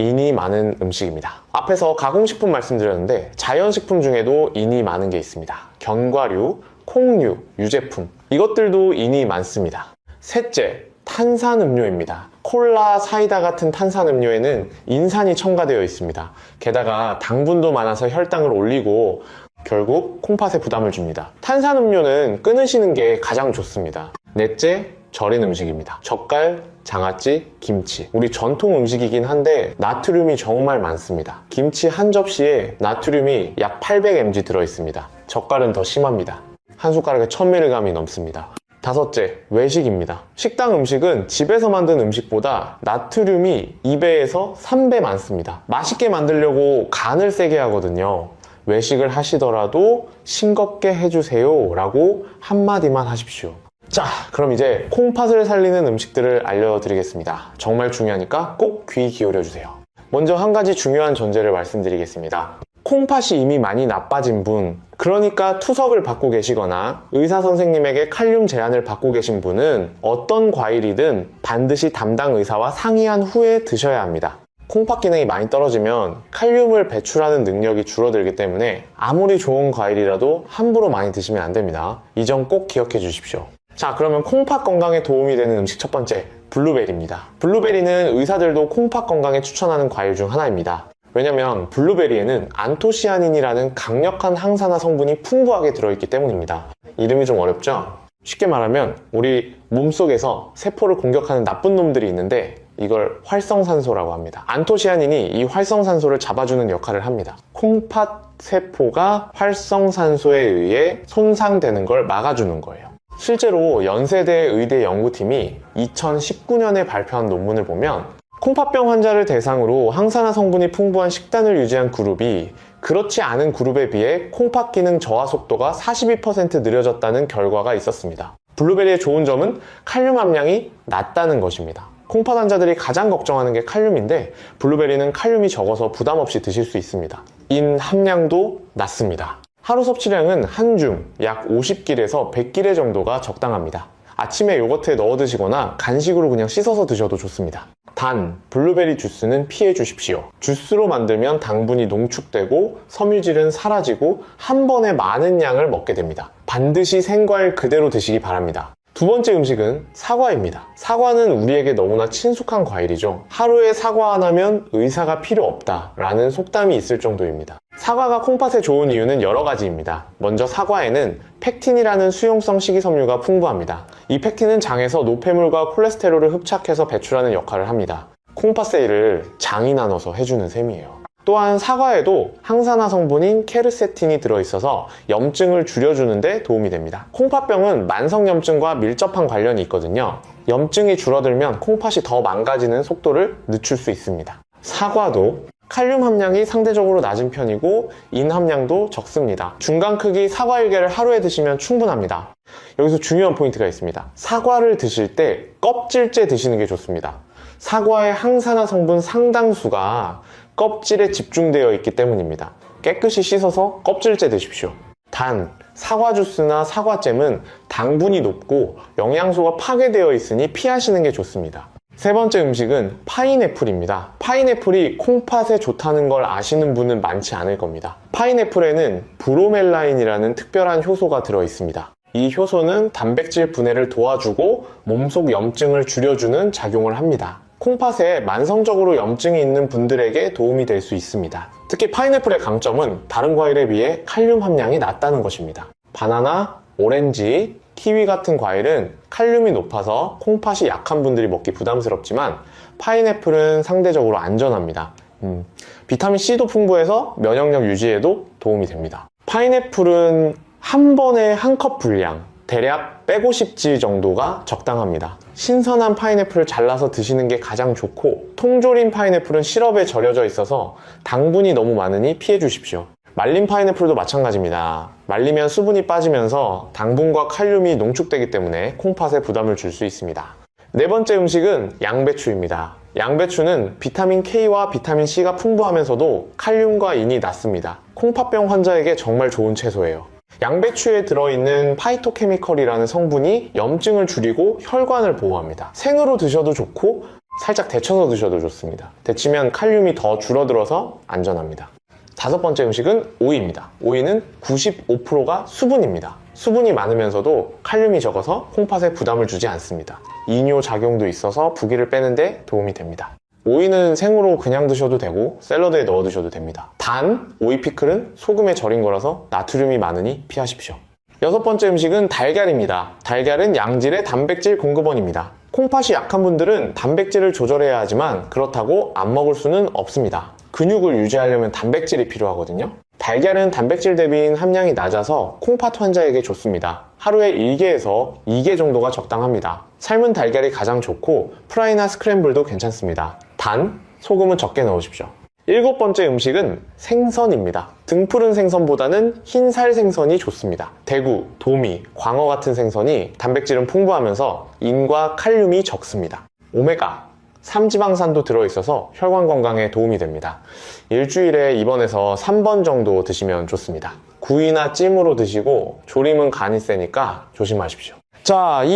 인이 많은 음식입니다. 앞에서 가공식품 말씀드렸는데 자연식품 중에도 인이 많은 게 있습니다. 견과류, 콩류, 유제품 이것들도 인이 많습니다. 셋째, 탄산음료입니다. 콜라, 사이다 같은 탄산음료에는 인산이 첨가되어 있습니다. 게다가 당분도 많아서 혈당을 올리고 결국 콩팥에 부담을 줍니다. 탄산음료는 끊으시는 게 가장 좋습니다. 넷째, 절인 음식입니다. 젓갈, 장아찌, 김치. 우리 전통 음식이긴 한데 나트륨이 정말 많습니다. 김치 한 접시에 나트륨이 약 800mg 들어있습니다. 젓갈은 더 심합니다. 한 숟가락에 1000mg이 넘습니다. 다섯째, 외식입니다. 식당 음식은 집에서 만든 음식보다 나트륨이 2배에서 3배 많습니다. 맛있게 만들려고 간을 세게 하거든요. 외식을 하시더라도 싱겁게 해주세요 라고 한마디만 하십시오. 자, 그럼 이제 콩팥을 살리는 음식들을 알려드리겠습니다. 정말 중요하니까 꼭 귀 기울여주세요. 먼저 한 가지 중요한 전제를 말씀드리겠습니다. 콩팥이 이미 많이 나빠진 분, 그러니까 투석을 받고 계시거나 의사 선생님에게 칼륨 제한을 받고 계신 분은 어떤 과일이든 반드시 담당 의사와 상의한 후에 드셔야 합니다. 콩팥 기능이 많이 떨어지면 칼륨을 배출하는 능력이 줄어들기 때문에 아무리 좋은 과일이라도 함부로 많이 드시면 안 됩니다. 이 점 꼭 기억해 주십시오. 자, 그러면 콩팥 건강에 도움이 되는 음식 첫 번째, 블루베리입니다. 블루베리는 의사들도 콩팥 건강에 추천하는 과일 중 하나입니다. 왜냐면 블루베리에는 안토시아닌이라는 강력한 항산화 성분이 풍부하게 들어있기 때문입니다. 이름이 좀 어렵죠? 쉽게 말하면 우리 몸속에서 세포를 공격하는 나쁜 놈들이 있는데 이걸 활성산소라고 합니다. 안토시아닌이 이 활성산소를 잡아주는 역할을 합니다. 콩팥 세포가 활성산소에 의해 손상되는 걸 막아주는 거예요. 실제로 연세대 의대 연구팀이 2019년에 발표한 논문을 보면 콩팥병 환자를 대상으로 항산화 성분이 풍부한 식단을 유지한 그룹이 그렇지 않은 그룹에 비해 콩팥 기능 저하 속도가 42% 느려졌다는 결과가 있었습니다. 블루베리의 좋은 점은 칼륨 함량이 낮다는 것입니다. 콩팥 환자들이 가장 걱정하는 게 칼륨인데 블루베리는 칼륨이 적어서 부담 없이 드실 수 있습니다. 인 함량도 낮습니다. 하루 섭취량은 한줌 약 50g에서 100g 정도가 적당합니다. 아침에 요거트에 넣어 드시거나 간식으로 그냥 씻어서 드셔도 좋습니다. 단, 블루베리 주스는 피해 주십시오. 주스로 만들면 당분이 농축되고 섬유질은 사라지고 한 번에 많은 양을 먹게 됩니다. 반드시 생과일 그대로 드시기 바랍니다. 두 번째 음식은 사과입니다. 사과는 우리에게 너무나 친숙한 과일이죠. 하루에 사과 하나면 의사가 필요 없다 라는 속담이 있을 정도입니다. 사과가 콩팥에 좋은 이유는 여러 가지입니다. 먼저 사과에는 펙틴이라는 수용성 식이섬유가 풍부합니다. 이 펙틴은 장에서 노폐물과 콜레스테롤을 흡착해서 배출하는 역할을 합니다. 콩팥세일을 장이 나눠서 해주는 셈이에요. 또한 사과에도 항산화 성분인 케르세틴이 들어있어서 염증을 줄여주는 데 도움이 됩니다. 콩팥병은 만성염증과 밀접한 관련이 있거든요. 염증이 줄어들면 콩팥이 더 망가지는 속도를 늦출 수 있습니다. 사과도 칼륨 함량이 상대적으로 낮은 편이고 인 함량도 적습니다. 중간 크기 사과 1개를 하루에 드시면 충분합니다. 여기서 중요한 포인트가 있습니다. 사과를 드실 때 껍질째 드시는 게 좋습니다. 사과의 항산화 성분 상당수가 껍질에 집중되어 있기 때문입니다. 깨끗이 씻어서 껍질째 드십시오. 단, 사과 주스나 사과잼은 당분이 높고 영양소가 파괴되어 있으니 피하시는 게 좋습니다. 세 번째 음식은 파인애플입니다. 파인애플이 콩팥에 좋다는 걸 아시는 분은 많지 않을 겁니다. 파인애플에는 브로멜라인이라는 특별한 효소가 들어 있습니다. 이 효소는 단백질 분해를 도와주고 몸속 염증을 줄여주는 작용을 합니다. 콩팥에 만성적으로 염증이 있는 분들에게 도움이 될 수 있습니다. 특히 파인애플의 강점은 다른 과일에 비해 칼륨 함량이 낮다는 것입니다. 바나나, 오렌지, 키위 같은 과일은 칼륨이 높아서 콩팥이 약한 분들이 먹기 부담스럽지만 파인애플은 상대적으로 안전합니다. 비타민C도 풍부해서 면역력 유지에도 도움이 됩니다. 파인애플은 한 번에 한 컵 분량, 대략 150g 정도가 적당합니다. 신선한 파인애플을 잘라서 드시는 게 가장 좋고 통조림 파인애플은 시럽에 절여져 있어서 당분이 너무 많으니 피해 주십시오. 말린 파인애플도 마찬가지입니다. 말리면 수분이 빠지면서 당분과 칼륨이 농축되기 때문에 콩팥에 부담을 줄 수 있습니다. 네 번째 음식은 양배추입니다. 양배추는 비타민 K와 비타민 C가 풍부하면서도 칼륨과 인이 낮습니다. 콩팥병 환자에게 정말 좋은 채소예요. 양배추에 들어있는 파이토케미컬이라는 성분이 염증을 줄이고 혈관을 보호합니다. 생으로 드셔도 좋고 살짝 데쳐서 드셔도 좋습니다. 데치면 칼륨이 더 줄어들어서 안전합니다. 다섯 번째 음식은 오이입니다. 오이는 95%가 수분입니다. 수분이 많으면서도 칼륨이 적어서 콩팥에 부담을 주지 않습니다. 이뇨 작용도 있어서 부기를 빼는데 도움이 됩니다. 오이는 생으로 그냥 드셔도 되고 샐러드에 넣어 드셔도 됩니다. 단, 오이 피클은 소금에 절인 거라서 나트륨이 많으니 피하십시오. 여섯 번째 음식은 달걀입니다. 달걀은 양질의 단백질 공급원입니다. 콩팥이 약한 분들은 단백질을 조절해야 하지만 그렇다고 안 먹을 수는 없습니다. 근육을 유지하려면 단백질이 필요하거든요. 달걀은 단백질 대비인 함량이 낮아서 콩팥 환자에게 좋습니다. 하루에 1개에서 2개 정도가 적당합니다. 삶은 달걀이 가장 좋고 프라이나 스크램블도 괜찮습니다. 단, 소금은 적게 넣으십시오. 일곱 번째 음식은 생선입니다. 등푸른 생선보다는 흰살 생선이 좋습니다. 대구, 도미, 광어 같은 생선이 단백질은 풍부하면서 인과 칼륨이 적습니다. 오메가, 삼지방산도 들어있어서 혈관 건강에 도움이 됩니다. 일주일에 2번에서 3번 정도 드시면 좋습니다. 구이나 찜으로 드시고 조림은 간이 세니까 조심하십시오. 자, 이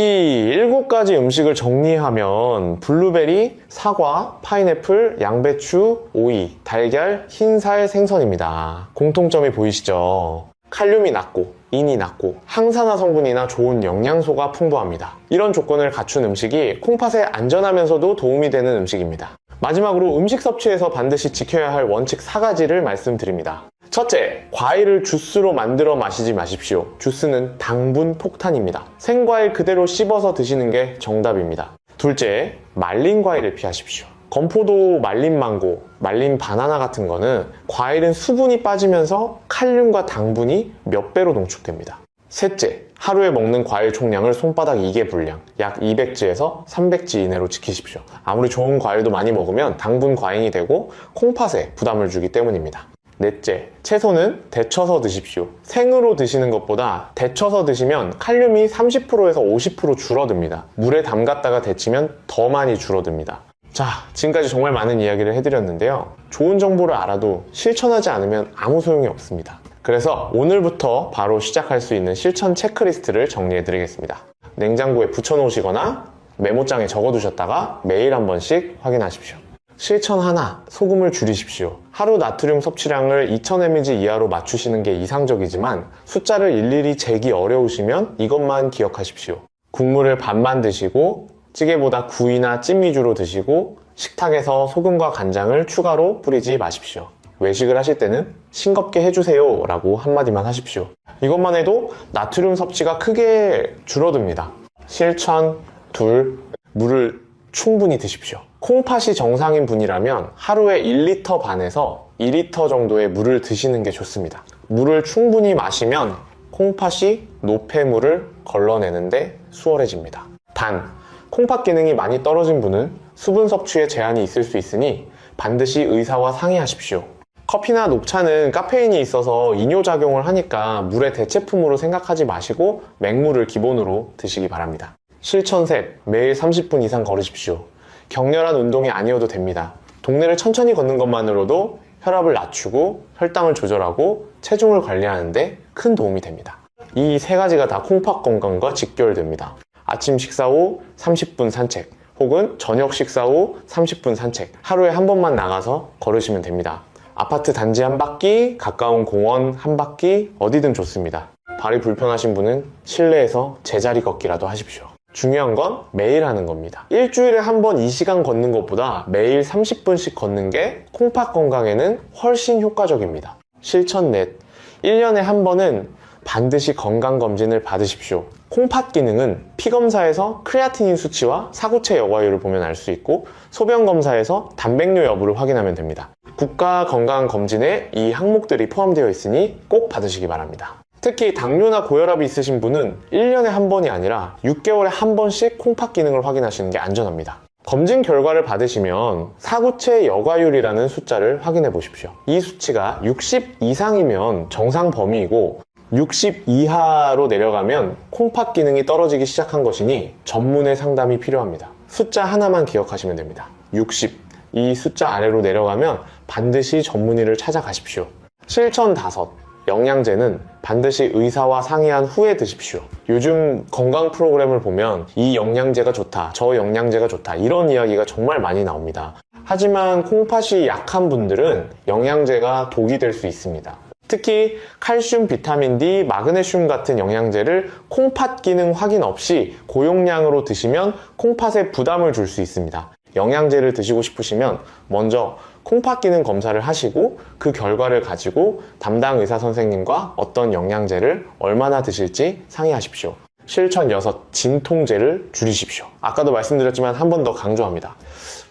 7가지 음식을 정리하면 블루베리, 사과, 파인애플, 양배추, 오이, 달걀, 흰살, 생선입니다. 공통점이 보이시죠? 칼륨이 낮고 인이 낮고 항산화 성분이나 좋은 영양소가 풍부합니다. 이런 조건을 갖춘 음식이 콩팥에 안전하면서도 도움이 되는 음식입니다. 마지막으로 음식 섭취에서 반드시 지켜야 할 원칙 4가지를 말씀드립니다. 첫째, 과일을 주스로 만들어 마시지 마십시오. 주스는 당분 폭탄입니다. 생과일 그대로 씹어서 드시는 게 정답입니다. 둘째, 말린 과일을 피하십시오. 건포도, 말린 망고, 말린 바나나 같은 거는 과일은 수분이 빠지면서 칼륨과 당분이 몇 배로 농축됩니다. 셋째, 하루에 먹는 과일 총량을 손바닥 2개 분량, 약 200g에서 300g 이내로 지키십시오. 아무리 좋은 과일도 많이 먹으면 당분 과잉이 되고 콩팥에 부담을 주기 때문입니다. 넷째, 채소는 데쳐서 드십시오. 생으로 드시는 것보다 데쳐서 드시면 칼륨이 30%에서 50% 줄어듭니다. 물에 담갔다가 데치면 더 많이 줄어듭니다. 자, 지금까지 정말 많은 이야기를 해드렸는데요. 좋은 정보를 알아도 실천하지 않으면 아무 소용이 없습니다. 그래서 오늘부터 바로 시작할 수 있는 실천 체크리스트를 정리해 드리겠습니다. 냉장고에 붙여 놓으시거나 메모장에 적어 두셨다가 매일 한 번씩 확인하십시오. 실천 하나, 소금을 줄이십시오. 하루 나트륨 섭취량을 2000mg 이하로 맞추시는 게 이상적이지만 숫자를 일일이 재기 어려우시면 이것만 기억하십시오. 국물을 반만 드시고 찌개보다 구이나 찜 위주로 드시고 식탁에서 소금과 간장을 추가로 뿌리지 마십시오. 외식을 하실 때는 싱겁게 해주세요 라고 한마디만 하십시오. 이것만 해도 나트륨 섭취가 크게 줄어듭니다. 실천 둘, 물을 충분히 드십시오. 콩팥이 정상인 분이라면 하루에 1리터 반에서 2리터 정도의 물을 드시는 게 좋습니다. 물을 충분히 마시면 콩팥이 노폐물을 걸러내는데 수월해집니다. 단, 콩팥 기능이 많이 떨어진 분은 수분 섭취에 제한이 있을 수 있으니 반드시 의사와 상의하십시오. 커피나 녹차는 카페인이 있어서 이뇨작용을 하니까 물의 대체품으로 생각하지 마시고 맹물을 기본으로 드시기 바랍니다. 실천 셋, 매일 30분 이상 걸으십시오. 격렬한 운동이 아니어도 됩니다. 동네를 천천히 걷는 것만으로도 혈압을 낮추고 혈당을 조절하고 체중을 관리하는데 큰 도움이 됩니다. 이 세 가지가 다 콩팥 건강과 직결됩니다. 아침 식사 후 30분 산책 혹은 저녁 식사 후 30분 산책, 하루에 한 번만 나가서 걸으시면 됩니다. 아파트 단지 한 바퀴, 가까운 공원 한 바퀴, 어디든 좋습니다. 발이 불편하신 분은 실내에서 제자리 걷기라도 하십시오. 중요한 건 매일 하는 겁니다. 일주일에 한 번 이 시간 걷는 것보다 매일 30분씩 걷는 게 콩팥 건강에는 훨씬 효과적입니다. 실천 넷, 1년에 한 번은 반드시 건강검진을 받으십시오. 콩팥 기능은 피검사에서 크레아티닌 수치와 사구체 여과율을 보면 알 수 있고, 소변검사에서 단백뇨 여부를 확인하면 됩니다. 국가건강검진에 이 항목들이 포함되어 있으니 꼭 받으시기 바랍니다. 특히 당뇨나 고혈압이 있으신 분은 1년에 한 번이 아니라 6개월에 한 번씩 콩팥 기능을 확인하시는 게 안전합니다. 검진 결과를 받으시면 사구체 여과율이라는 숫자를 확인해 보십시오. 이 수치가 60 이상이면 정상 범위이고 60 이하로 내려가면 콩팥 기능이 떨어지기 시작한 것이니 전문의 상담이 필요합니다. 숫자 하나만 기억하시면 됩니다. 60. 이 숫자 아래로 내려가면 반드시 전문의를 찾아가십시오. 실천 5. 영양제는 반드시 의사와 상의한 후에 드십시오. 요즘 건강 프로그램을 보면 이 영양제가 좋다, 저 영양제가 좋다, 이런 이야기가 정말 많이 나옵니다. 하지만 콩팥이 약한 분들은 영양제가 독이 될 수 있습니다. 특히 칼슘, 비타민 D, 마그네슘 같은 영양제를 콩팥 기능 확인 없이 고용량으로 드시면 콩팥에 부담을 줄 수 있습니다. 영양제를 드시고 싶으시면 먼저 콩팥 기능 검사를 하시고 그 결과를 가지고 담당 의사 선생님과 어떤 영양제를 얼마나 드실지 상의하십시오. 실천 6, 진통제를 줄이십시오. 아까도 말씀드렸지만 한 번 더 강조합니다.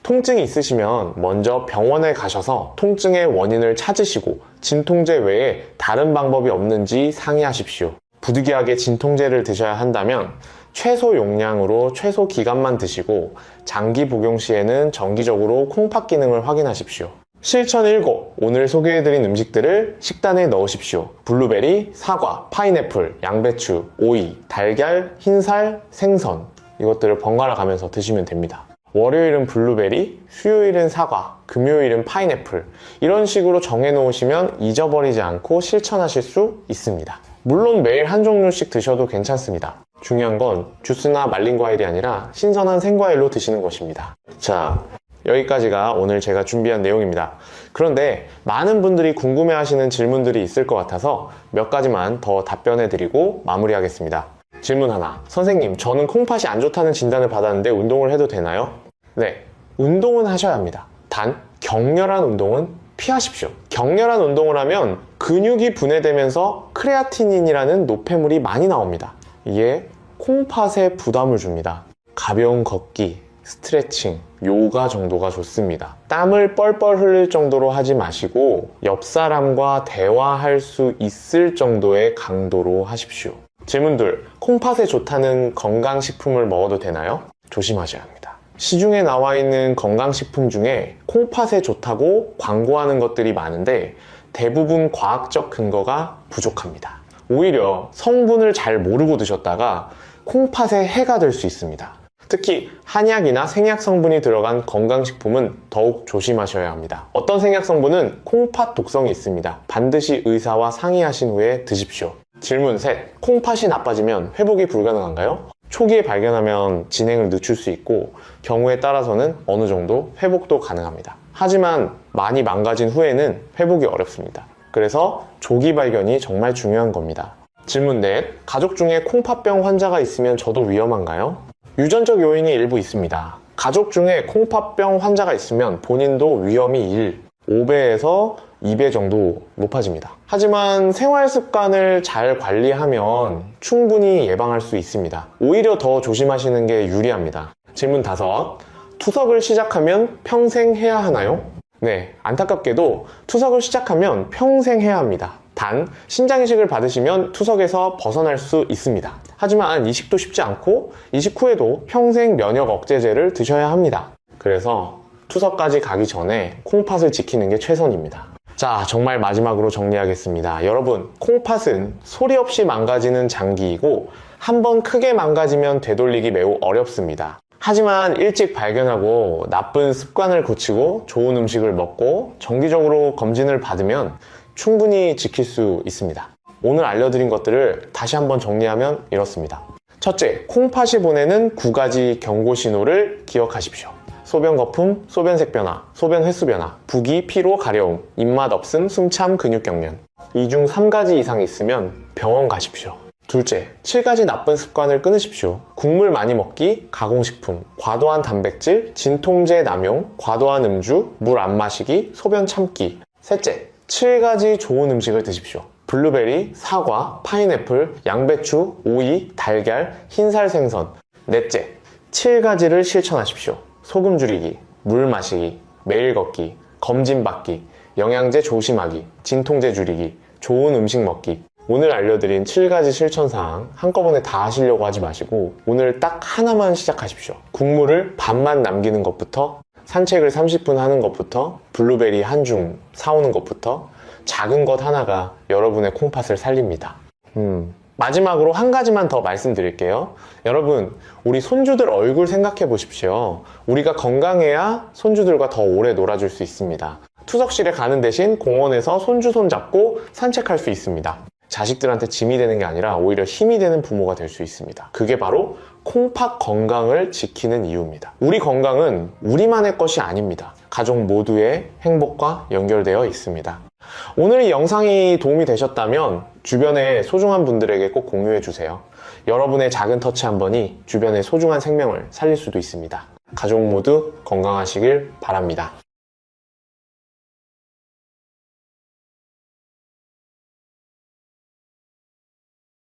통증이 있으시면 먼저 병원에 가셔서 통증의 원인을 찾으시고 진통제 외에 다른 방법이 없는지 상의하십시오. 부득이하게 진통제를 드셔야 한다면 최소 용량으로 최소 기간만 드시고 장기 복용 시에는 정기적으로 콩팥 기능을 확인하십시오. 실천 7. 오늘 소개해드린 음식들을 식단에 넣으십시오. 블루베리, 사과, 파인애플, 양배추, 오이, 달걀, 흰살, 생선, 이것들을 번갈아 가면서 드시면 됩니다. 월요일은 블루베리, 수요일은 사과, 금요일은 파인애플, 이런 식으로 정해놓으시면 잊어버리지 않고 실천하실 수 있습니다. 물론 매일 한 종류씩 드셔도 괜찮습니다. 중요한 건 주스나 말린 과일이 아니라 신선한 생과일로 드시는 것입니다. 자, 여기까지가 오늘 제가 준비한 내용입니다. 그런데 많은 분들이 궁금해하시는 질문들이 있을 것 같아서 몇 가지만 더 답변해드리고 마무리하겠습니다. 질문 하나. 선생님, 저는 콩팥이 안 좋다는 진단을 받았는데 운동을 해도 되나요? 네, 운동은 하셔야 합니다. 단, 격렬한 운동은 피하십시오. 격렬한 운동을 하면 근육이 분해되면서 크레아티닌이라는 노폐물이 많이 나옵니다. 이게 콩팥에 부담을 줍니다. 가벼운 걷기, 스트레칭, 요가 정도가 좋습니다. 땀을 뻘뻘 흘릴 정도로 하지 마시고 옆 사람과 대화할 수 있을 정도의 강도로 하십시오. 질문들, 콩팥에 좋다는 건강식품을 먹어도 되나요? 조심하셔야 합니다. 시중에 나와 있는 건강식품 중에 콩팥에 좋다고 광고하는 것들이 많은데 대부분 과학적 근거가 부족합니다. 오히려 성분을 잘 모르고 드셨다가 콩팥에 해가 될 수 있습니다. 특히 한약이나 생약 성분이 들어간 건강식품은 더욱 조심하셔야 합니다. 어떤 생약 성분은 콩팥 독성이 있습니다. 반드시 의사와 상의하신 후에 드십시오. 질문 셋. 콩팥이 나빠지면 회복이 불가능한가요? 초기에 발견하면 진행을 늦출 수 있고 경우에 따라서는 어느 정도 회복도 가능합니다. 하지만 많이 망가진 후에는 회복이 어렵습니다. 그래서 조기 발견이 정말 중요한 겁니다. 질문 넷. 가족 중에 콩팥병 환자가 있으면 저도 위험한가요? 유전적 요인이 일부 있습니다. 가족 중에 콩팥병 환자가 있으면 본인도 위험이 5배에서 2배 정도 높아집니다. 하지만 생활 습관을 잘 관리하면 충분히 예방할 수 있습니다. 오히려 더 조심하시는 게 유리합니다. 질문 5. 투석을 시작하면 평생 해야 하나요? 네, 안타깝게도 투석을 시작하면 평생 해야 합니다. 단, 신장이식을 받으시면 투석에서 벗어날 수 있습니다. 하지만 이식도 쉽지 않고 이식 후에도 평생 면역 억제제를 드셔야 합니다. 그래서 투석까지 가기 전에 콩팥을 지키는 게 최선입니다. 자, 정말 마지막으로 정리하겠습니다. 여러분, 콩팥은 소리 없이 망가지는 장기이고 한번 크게 망가지면 되돌리기 매우 어렵습니다. 하지만 일찍 발견하고 나쁜 습관을 고치고 좋은 음식을 먹고 정기적으로 검진을 받으면 충분히 지킬 수 있습니다. 오늘 알려드린 것들을 다시 한번 정리하면 이렇습니다. 첫째, 콩팥이 보내는 9가지 경고 신호를 기억하십시오. 소변 거품, 소변색 변화, 소변 횟수 변화, 부기, 피로, 가려움, 입맛 없음, 숨참, 근육 경련. 이 중 3가지 이상 있으면 병원 가십시오. 둘째, 7가지 나쁜 습관을 끊으십시오. 국물 많이 먹기, 가공식품, 과도한 단백질, 진통제 남용, 과도한 음주, 물 안 마시기, 소변 참기. 셋째, 7가지 좋은 음식을 드십시오. 블루베리, 사과, 파인애플, 양배추, 오이, 달걀, 흰살 생선. 넷째, 7가지를 실천하십시오. 소금 줄이기, 물 마시기, 매일 걷기, 검진 받기, 영양제 조심하기, 진통제 줄이기, 좋은 음식 먹기. 오늘 알려드린 7가지 실천사항 한꺼번에 다 하시려고 하지 마시고 오늘 딱 하나만 시작하십시오. 국물을 반만 남기는 것부터, 산책을 30분 하는 것부터, 블루베리 한 줌 사오는 것부터 작은 것 하나가 여러분의 콩팥을 살립니다. 마지막으로 한 가지만 더 말씀드릴게요. 여러분, 우리 손주들 얼굴 생각해 보십시오. 우리가 건강해야 손주들과 더 오래 놀아줄 수 있습니다. 투석실에 가는 대신 공원에서 손주 손잡고 산책할 수 있습니다. 자식들한테 짐이 되는 게 아니라 오히려 힘이 되는 부모가 될 수 있습니다. 그게 바로 콩팥 건강을 지키는 이유입니다. 우리 건강은 우리만의 것이 아닙니다. 가족 모두의 행복과 연결되어 있습니다. 오늘 이 영상이 도움이 되셨다면 주변의 소중한 분들에게 꼭 공유해 주세요. 여러분의 작은 터치 한 번이 주변의 소중한 생명을 살릴 수도 있습니다. 가족 모두 건강하시길 바랍니다.